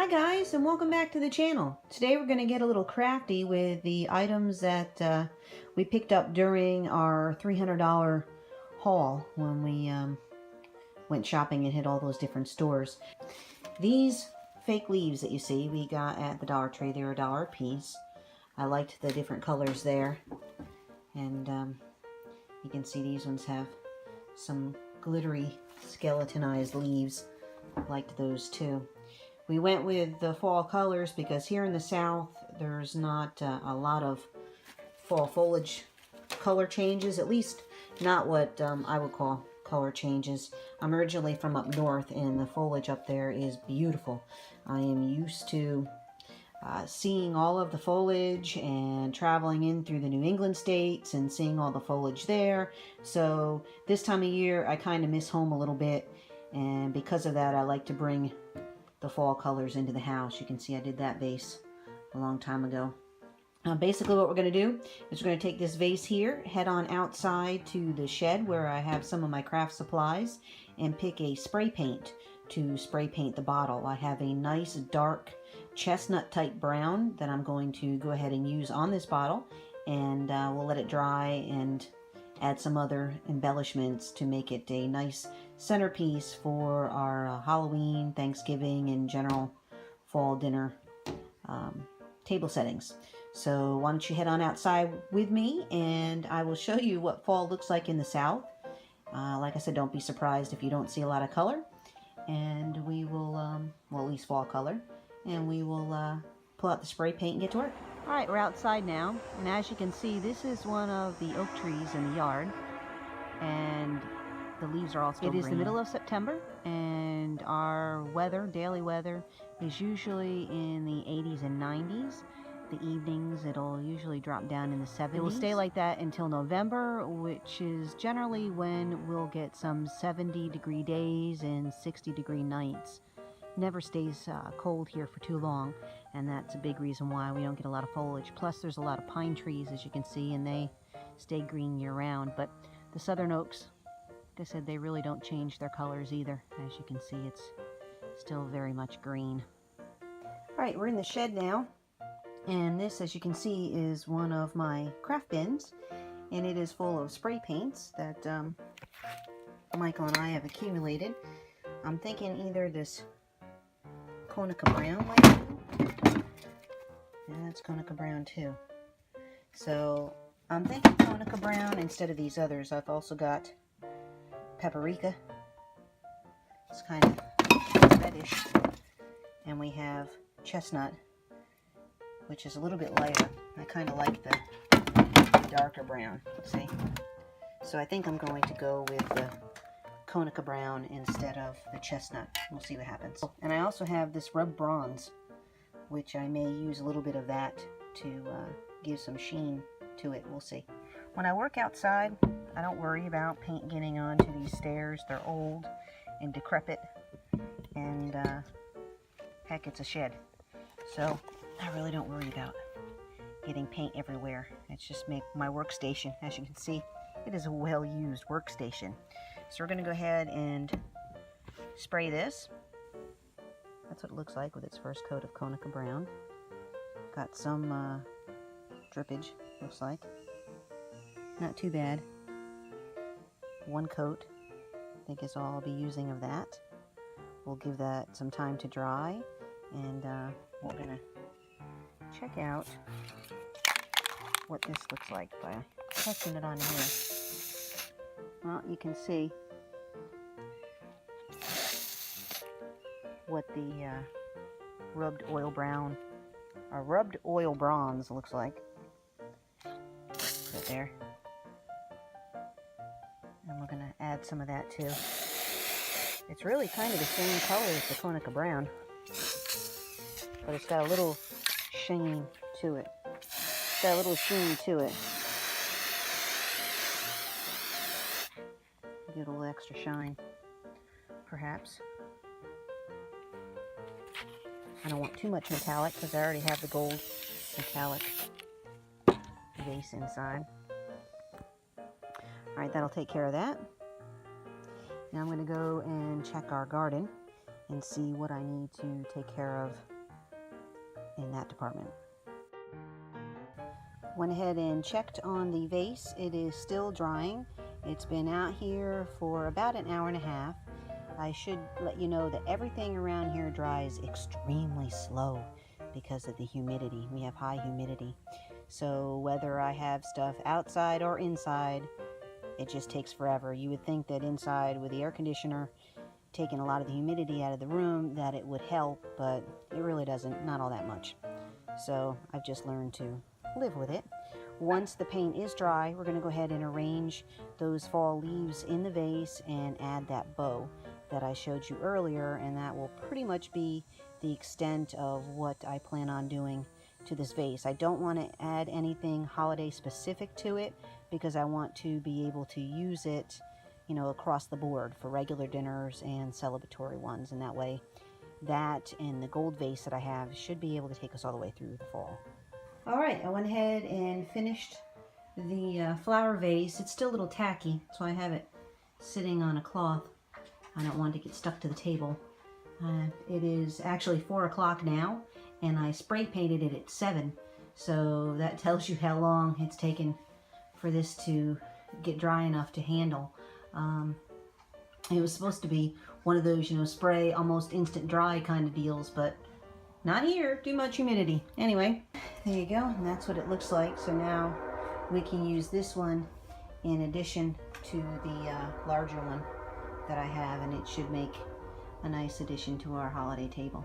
Hi guys, and welcome back to the channel. Today we're going to get a little crafty with the items that we picked up during our $300 haul when we went shopping and hit all those different stores. These fake leaves that you see we got at the Dollar Tree. They're $1 a piece. I liked the different colors there, and you can see these ones have some glittery skeletonized leaves. I liked those too. We went with the fall colors because here in the south there's not a lot of fall foliage color changes, at least not what I would call color changes. I'm originally from up north and the foliage up there is beautiful. I am used to seeing all of the foliage and traveling in through the New England states and seeing all the foliage there. So this time of year I kind of miss home a little bit, and because of that I like to bring the fall colors into the house. You can see I did that vase a long time ago. Basically what we're going to do is we're going to take this vase here, head on outside to the shed where I have some of my craft supplies, and pick a spray paint to spray paint the bottle. I have a nice dark chestnut type brown that I'm going to go ahead and use on this bottle, and we'll let it dry and add some other embellishments to make it a nice centerpiece for our Halloween, Thanksgiving, and general fall dinner table settings. So why don't you head on outside with me and I will show you what fall looks like in the south. Like I said, don't be surprised if you don't see a lot of color, and we will, well, at least fall color, and we will pull out the spray paint and get to work. Alright, we're outside now, and as you can see, this is one of the oak trees in the yard, and the leaves are all still green. It is the middle of September, and our weather, daily weather, is usually in the 80s and 90s. The evenings, it'll usually drop down in the 70s. It will stay like that until November, which is generally when we'll get some 70-degree days and 60-degree nights. Never stays cold here for too long, and that's a big reason why we don't get a lot of foliage. Plus there's a lot of pine trees, as you can see, and they stay green year-round. But the southern oaks, like I said, they really don't change their colors either. As you can see, it's still very much green. Alright, we're in the shed now, and this, as you can see, is one of my craft bins, and it is full of spray paints that Michael and I have accumulated. I'm thinking either this Konica Brown might be. Yeah, that's Konica Brown too. So I'm thinking Konica Brown instead of these others. I've also got Paprika. It's kind of reddish. And we have Chestnut, which is a little bit lighter. I kind of like the darker brown. See? So I think I'm going to go with the Konica Brown instead of the Chestnut. We'll see what happens. And I also have this rubbed bronze, which I may use a little bit of that to give some sheen to it. We'll see. When I work outside, I don't worry about paint getting onto these stairs. They're old and decrepit, and heck, it's a shed. So I really don't worry about getting paint everywhere. It's just my workstation. As you can see, it is a well-used workstation. So we're going to go ahead and spray this. That's what it looks like with its first coat of Konica Brown. Got some drippage, looks like. Not too bad. One coat, I think, is all I'll be using of that. We'll give that some time to dry, and we're going to check out what this looks like by testing it on here. Well, you can see what the rubbed oil bronze looks like. Right there. And we're going to add some of that too. It's really kind of the same color as the Konica Brown, but it's got a little sheen to it. Give it a little extra shine, perhaps. I don't want too much metallic because I already have the gold metallic vase inside. Alright, that'll take care of that. Now I'm going to go and check our garden and see what I need to take care of in that department. Went ahead and checked on the vase. It is still drying. It's been out here for about an hour and a half. I should let you know that everything around here dries extremely slow because of the humidity. We have high humidity. So whether I have stuff outside or inside, it just takes forever. You would think that inside with the air conditioner taking a lot of the humidity out of the room that it would help, but it really doesn't, not all that much. So I've just learned to live with it. Once the paint is dry, we're going to go ahead and arrange those fall leaves in the vase and add that bow that I showed you earlier, and that will pretty much be the extent of what I plan on doing to this vase. I don't want to add anything holiday specific to it because I want to be able to use it, you know, across the board for regular dinners and celebratory ones, and that way that and the gold vase that I have should be able to take us all the way through the fall. Alright, I went ahead and finished the flower vase. It's still a little tacky, so I have it sitting on a cloth. I don't want it to get stuck to the table. It is actually 4 o'clock now, and I spray painted it at 7, so that tells you how long it's taken for this to get dry enough to handle. It was supposed to be one of those, you know, spray almost instant dry kind of deals, but not here, too much humidity. Anyway, there you go, and that's what it looks like. So now we can use this one in addition to the larger one that I have, and it should make a nice addition to our holiday table.